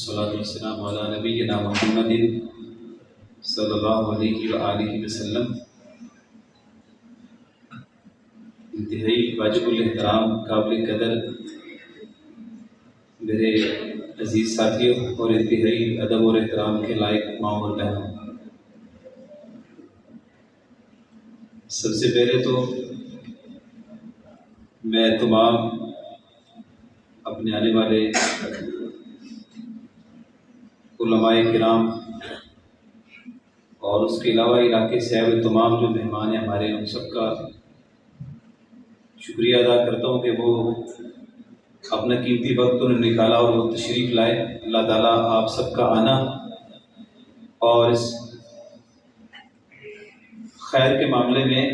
والصلاة والسلام علی نبینا محمد صلی اللہ علیہ وآلہ وسلم۔ انتہائی واجب الاحترام، قابل قدر میرے عزیز ساتھیوں اور انتہائی ادب اور احترام کے لائق ماں اور بہنوں، سب سے پہلے تو میں تمام اپنے آنے والے علماء کرام اور اس کے علاوہ علاقے سے آئے تمام جو مہمان ہیں ہمارے، ان سب کا شکریہ ادا کرتا ہوں کہ وہ اپنا قیمتی وقت انہوں نے نکالا اور وہ تشریف لائے۔ اللہ تعالیٰ آپ سب کا آنا اور اس خیر کے معاملے میں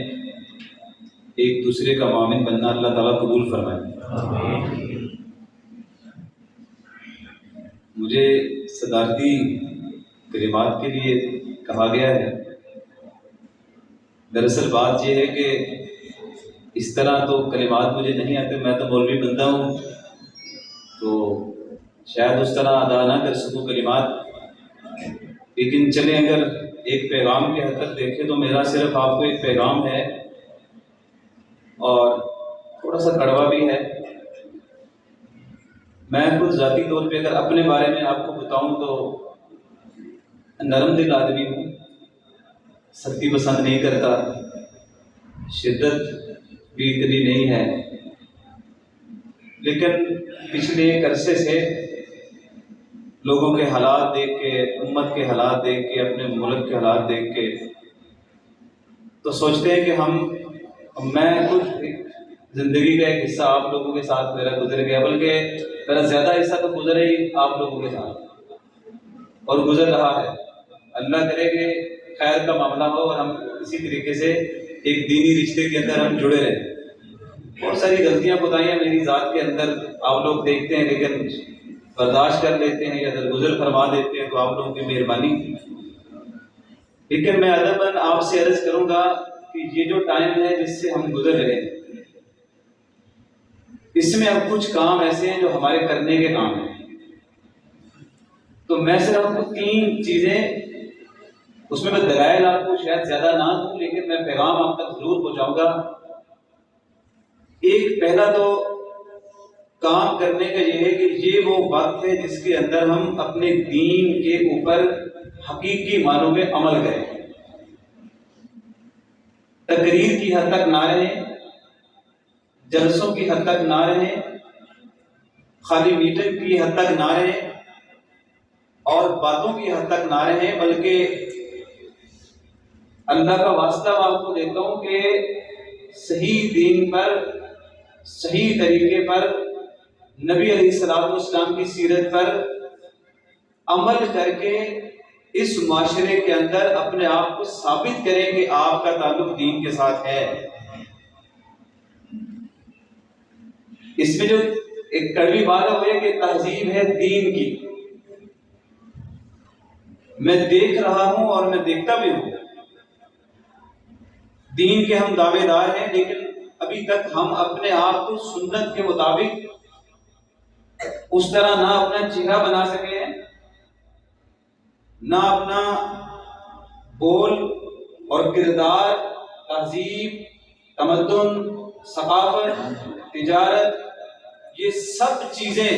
ایک دوسرے کا معاون بننا اللہ تعالیٰ قبول فرمائے۔ مجھے صدارتی کلمات کے لیے کہا گیا ہے، دراصل بات یہ ہے کہ اس طرح تو کلمات مجھے نہیں آتے، میں تو مولوی بندہ ہوں، تو شاید اس طرح ادا نہ کر سکوں کلمات، لیکن چلیں اگر ایک پیغام کے حد تک دیکھیں تو میرا صرف آپ کو ایک پیغام ہے اور تھوڑا سا کڑوا بھی ہے۔ میں خود ذاتی طور پہ اگر اپنے بارے میں آپ کو بتاؤں تو نرم دل آدمی ہوں، سختی پسند نہیں کرتا، شدت بھی اتنی نہیں ہے، لیکن پچھلے ایک عرصے سے لوگوں کے حالات دیکھ کے، امت کے حالات دیکھ کے، اپنے ملک کے حالات دیکھ کے تو سوچتے ہیں کہ میں خود زندگی کا ایک حصہ آپ لوگوں کے ساتھ میرا گزر گیا، بلکہ میرا زیادہ حصہ تو گزرا ہی آپ لوگوں کے ساتھ اور گزر رہا ہے۔ اللہ کرے کہ خیر کا معاملہ ہو اور ہم اسی طریقے سے ایک دینی رشتے کے اندر ہم جڑے رہیں۔ بہت ساری غلطیاں کوتاہیاں میری ذات کے اندر آپ لوگ دیکھتے ہیں، لیکن برداشت کر لیتے ہیں یا درگزر فرما دیتے ہیں، تو آپ لوگوں کی مہربانی۔ لیکن میں ادباً آپ سے عرض کروں گا کہ یہ جو ٹائم ہے جس سے ہم گزر رہے ہیں، اس میں اب کچھ کام ایسے ہیں جو ہمارے کرنے کے کام ہیں، تو میں صرف آپ کو 3 چیزیں، اس میں دلائل آپ کو شاید زیادہ نہ دوں، لیکن میں پیغام آپ تک ضرور پہنچاؤں گا۔ ایک پہلا تو کام کرنے کا یہ ہے کہ یہ وہ وقت ہے جس کے اندر ہم اپنے دین کے اوپر حقیقی معنوں میں عمل کریں، تقریر کی حد تک نہ رہیں، جلسوں کی حد تک نہ رہیں، خالی میٹنگ کی حد تک نہ رہیں اور باتوں کی حد تک نہ رہیں، بلکہ اللہ کا واسطہ آپ کو دیتا ہوں کہ صحیح دین پر، صحیح طریقے پر، نبی علیہ الصلوۃ والسلام کی سیرت پر عمل کر کے اس معاشرے کے اندر اپنے آپ کو ثابت کریں کہ آپ کا تعلق دین کے ساتھ ہے۔ اس میں جو ایک کڑوی بات ہے کہ تہذیب ہے دین کی، میں دیکھ رہا ہوں اور میں دیکھتا بھی ہوں، دین کے ہم دعوے دار ہیں، لیکن ابھی تک ہم اپنے آپ کو سنت کے مطابق اس طرح نہ اپنا چہرہ بنا سکے ہیں، نہ اپنا بول اور کردار، تہذیب، تمدن، ثقافت، تجارت، یہ سب چیزیں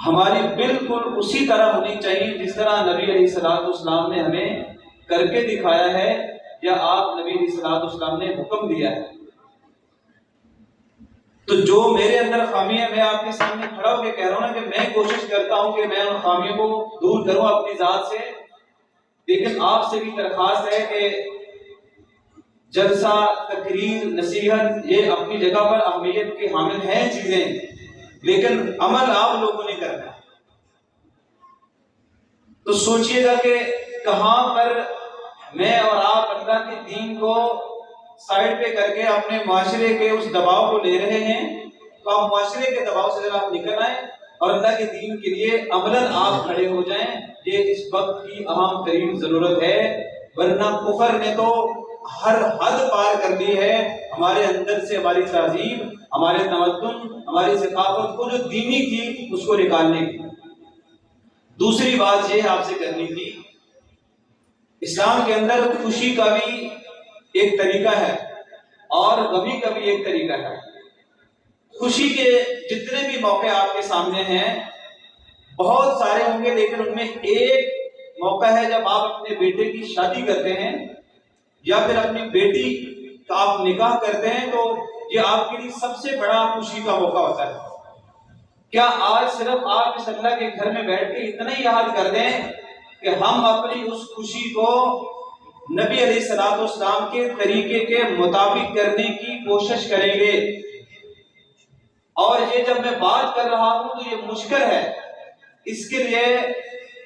ہماری بالکل اسی طرح ہونی چاہیے جس طرح نبی علیہ الصلوۃ والسلام نے ہمیں کر کے دکھایا ہے یا آپ نبی علیہ الصلوۃ والسلام نے حکم دیا ہے۔ تو جو میرے اندر خامی ہے، میں آپ کے سامنے کھڑا ہو کے کہہ رہا ہوں نا کہ میں کوشش کرتا ہوں کہ میں ان خامیوں کو دور کروں اپنی ذات سے، لیکن آپ سے بھی درخواست ہے کہ جلسہ، تقریر، نصیحت یہ اپنی جگہ پر اہمیت کے حامل ہیں چیزیں، لیکن عمل آپ لوگوں نے کرنا ہے۔ تو سوچئے گا کہ کہاں پر میں اور آپ اللہ کے دین کو سائڈ پہ کر کے اپنے معاشرے کے اس دباؤ کو لے رہے ہیں، تو آپ معاشرے کے دباؤ سے ذرا آپ نکل آئیں اور اللہ کے دین کے لیے عملاً آپ کھڑے ہو جائیں۔ یہ اس وقت کی اہم ترین ضرورت ہے، ورنہ کفر نے تو ہر حد پار کر دی ہے ہمارے اندر سے، ہماری تہذیب، ہمارے تمدن، ہماری ثقافت کو جو دینی تھی اس کو نکالنے کی۔ دوسری بات یہ آپ سے کرنی تھی، اسلام کے اندر خوشی کا بھی ایک طریقہ ہے اور غمی کا بھی ایک طریقہ ہے۔ خوشی کے جتنے بھی موقع آپ کے سامنے ہیں بہت سارے ہوں گے، لیکن ان میں ایک موقع ہے جب آپ اپنے بیٹے کی شادی کرتے ہیں یا پھر اپنی بیٹی کا آپ نکاح کرتے ہیں، تو یہ آپ کے لیے سب سے بڑا خوشی کا موقع ہوتا ہے۔ کیا آج صرف آپ اس اللہ کے گھر میں بیٹھ کے اتنا ہی یاد کر دیں کہ ہم اپنی اس خوشی کو نبی علیہ الصلوۃ والسلام کے طریقے کے مطابق کرنے کی کوشش کریں گے؟ اور یہ جب میں بات کر رہا ہوں تو یہ مشکل ہے، اس کے لیے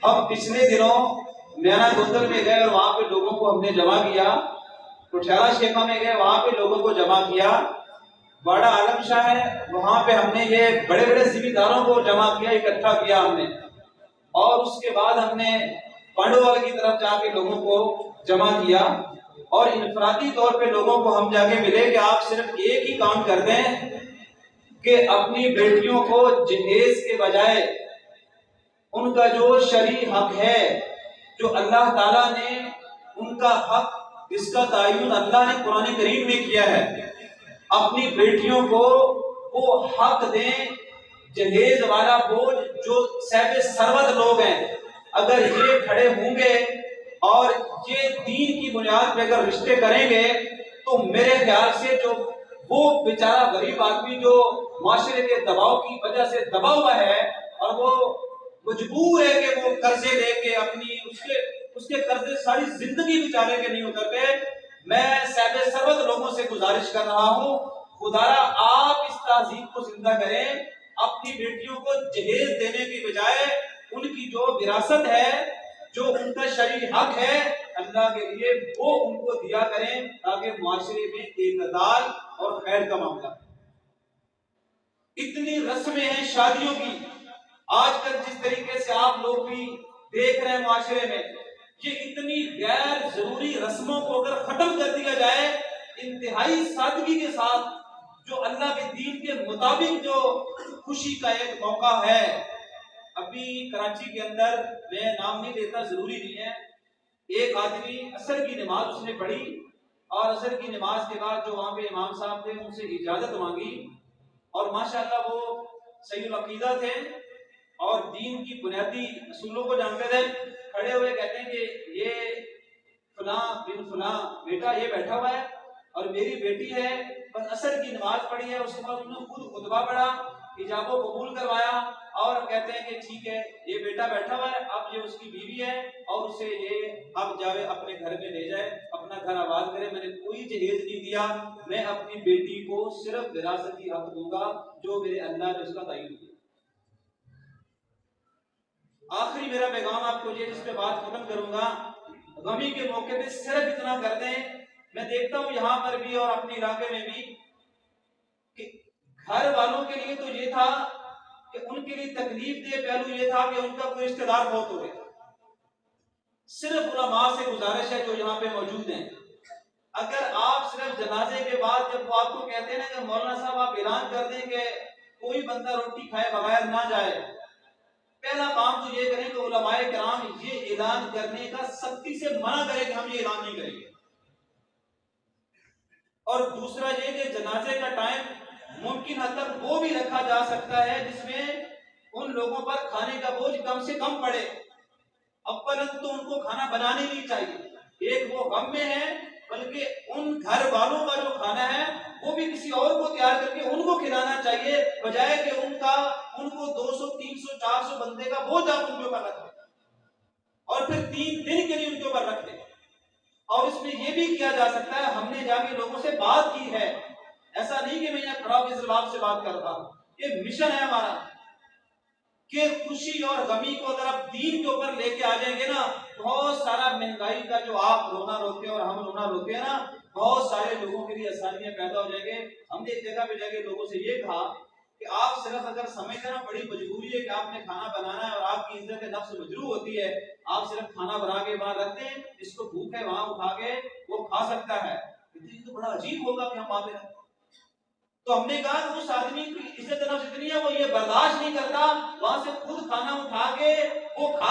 ہم پچھلے دنوں میانا گندر میں گئے اور وہاں پہ لوگوں کو ہم نے جمع کیا، کٹھیارا شیخا میں گئے وہاں پہ لوگوں کو جمع کیا، باڑا عالم شاہ ہے وہاں پہ ہم نے یہ بڑے بڑے ذمہ داروں کو جمع کیا، اکٹھا کیا ہم نے، اور اس کے بعد ہم نے پانڈوال کی طرف جا کے لوگوں کو جمع کیا، اور انفرادی طور پہ لوگوں کو ہم جا کے ملے کہ آپ صرف ایک ہی کام کر دیں کہ اپنی بیٹیوں کو جہیز کے بجائے ان کا جو شرعی حق ہے، جو اللہ تعالیٰ نے ان کا حق، جس کا تعین اللہ نے قرآن کریم میں کیا ہے، اپنی بیٹیوں کو وہ حق دیں۔ جہیز والا بوجھ جو صاحب ثروت لوگ ہیں، اگر یہ کھڑے ہوں گے اور یہ دین کی بنیاد پہ اگر رشتے کریں گے تو میرے خیال سے جو وہ بیچارہ غریب آدمی جو معاشرے کے دباؤ کی وجہ سے دبا ہوا ہے اور وہ مجبور ہے کہ وہ قرضے لے کے اپنی اس کے قرضے ساری زندگی بیچارے کے نہیں اترتے، میں صاحب ثروت لوگوں سے گزارش کر رہا ہوں خدارا آپ اس تہذیب کو زندہ کریں، اپنی بیٹیوں کو جہیز دینے کی بجائے ان کی جو وراثت ہے، جو ان کا شرعی حق ہے اللہ کے لیے، وہ ان کو دیا کریں تاکہ معاشرے میں اعتدال اور خیر کا معاملہ۔ اتنی رسمیں ہیں شادیوں کی، آج کل جس طریقے سے آپ لوگ بھی دیکھ رہے ہیں معاشرے میں، یہ اتنی غیر ضروری رسموں کو اگر ختم کر دیا جائے انتہائی سادگی کے ساتھ، جو اللہ کے دین کے مطابق جو خوشی کا ایک موقع ہے۔ ابھی کراچی کے اندر، میں نام نہیں لیتا ضروری نہیں ہے، ایک آدمی عصر کی نماز اس نے پڑھی اور عصر کی نماز کے بعد جو وہاں پہ امام صاحب تھے ان سے اجازت مانگی، اور ماشاءاللہ وہ صحیح العقیدہ تھے اور دین کی بنیادی اصولوں کو جانتے تھے، کھڑے ہوئے کہتے ہیں کہ یہ فلاں بن فلاں بیٹا یہ بیٹھا ہوا ہے اور میری بیٹی ہے، بس عصر کی نماز پڑھی ہے، اس کے بعد انہوں نے خود خطبہ پڑھا، ایجاب و قبول کروایا، اور کہتے ہیں کہ ٹھیک ہے یہ بیٹا بیٹھا ہوا ہے، اب یہ اس کی بیوی ہے اور اسے یہ اب جاوے اپنے گھر میں لے جائے، اپنا گھر آباد کرے، میں نے کوئی جہیز نہیں دیا، میں اپنی بیٹی کو صرف وراثتی حق دوں گا جو میرے اللہ نے اس کا تعین کیا۔ آخری میرا پیغام آپ کو یہ، جس پہ بات ختم کروں گا، غمی کے موقع پہ صرف اتنا کر دیں، میں دیکھتا ہوں یہاں پر بھی اور اپنے علاقے میں بھی کہ گھر والوں کے لیے تو یہ تھا کہ ان کے لیے تکلیف دہ پہلو یہ تھا کہ ان کا کوئی رشتہ دار فوت ہو گیا۔ صرف علماء سے گزارش ہے جو یہاں پہ موجود ہیں، اگر آپ صرف جنازے کے بعد جب وہ آپ کو کہتے ہیں نا کہ مولانا صاحب آپ اعلان کر دیں کہ کوئی بندہ روٹی کھائے بغیر نہ جائے، پہلا کام تو یہ کریں کہ علماء کرام یہ اعلان کرنے کا سختی سے منع کریں کہ ہم یہ اعلان نہیں کریں گے، اور دوسرا یہ کہ جنازے کا ٹائم ممکن حد تک وہ بھی رکھا جا سکتا ہے جس میں ان لوگوں پر کھانے کا بوجھ کم سے کم پڑے۔ اولاً تو ان کو کھانا بنانے نہیں چاہیے، ایک وہ غم میں ہے، بلکہ ان گھر والوں کا جو کھانا ہے وہ بھی کسی اور کو تیار کر کے ان کو کھلانا چاہیے، بجائے کہ ان کو 200 300 400 بندے کا بوجھ آپ ان کے اوپر رکھ دیں اور پھر 3 دن کے لیے ان کے اوپر رکھ دیں۔ اور اس میں یہ بھی کیا جا سکتا ہے، ہم نے جا کے لوگوں سے بات کی ہے، ایسا نہیں کہ میں یہاں کھڑا ہو کے صرف آپ سے بات کر رہا ہوں، یہ مشن ہے ہمارا کہ خوشی اور غمی کو اگر آپ دین کے اوپر لے کے آ جائیں گے نا، بہت سارا مہنگائی کا جو آپ رونا روتے ہیں اور ہم رونا روتے ہیں نا، بہت سارے لوگوں کے لیے آسانیاں پیدا ہو جائیں گے۔ ہم نے ایک جگہ پہ جا کے لوگوں سے یہ کہا کہ آپ صرف اگر سمجھتے نا بڑی مجبوری ہے کہ آپ نے کھانا بنانا ہے اور آپ کی عزت نفس مجروح ہوتی ہے، آپ صرف کھانا بنا کے وہاں رکھ دیں، جس کو بھوک ہے وہاں اٹھا کے وہ کھا سکتا ہے، یہ تو بڑا عجیب ہوگا کہ ہم وہاں پہ رکھیں۔ تو ہم نے کہا کہ اس آدمی کی عزت نفس اتنی ہے وہ یہ برداشت نہیں کرتا، وہاں سے خود کھانا اٹھا کے وہ کھا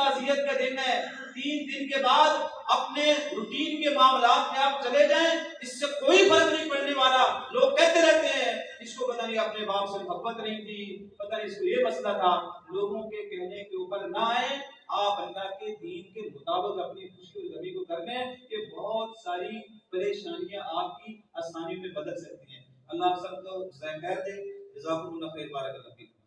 تعزیت کا دن ہے، 3 دن کے بعد اپنے روٹین کے معاملات میں آپ چلے جائیں، اس سے کوئی فرق نہیں پڑنے والا۔ لوگ کہتے رہتے ہیں اس کو پتہ نہیں اپنے باپ سے محبت نہیں تھی، پتہ نہیں اس کو یہ مسئلہ تھا۔ لوگوں کے کہنے کے اوپر نہ آئیں، آپ اللہ کے دین کے مطابق اپنی خوشی اور غمی کو کر لیں، کہ بہت ساری پریشانیاں آپ کی آسانی میں بدل سکتی ہیں۔ اللہ آپ سب کو خیر دے۔ جزاکم اللہ خیر، بارک اللہ فیکم۔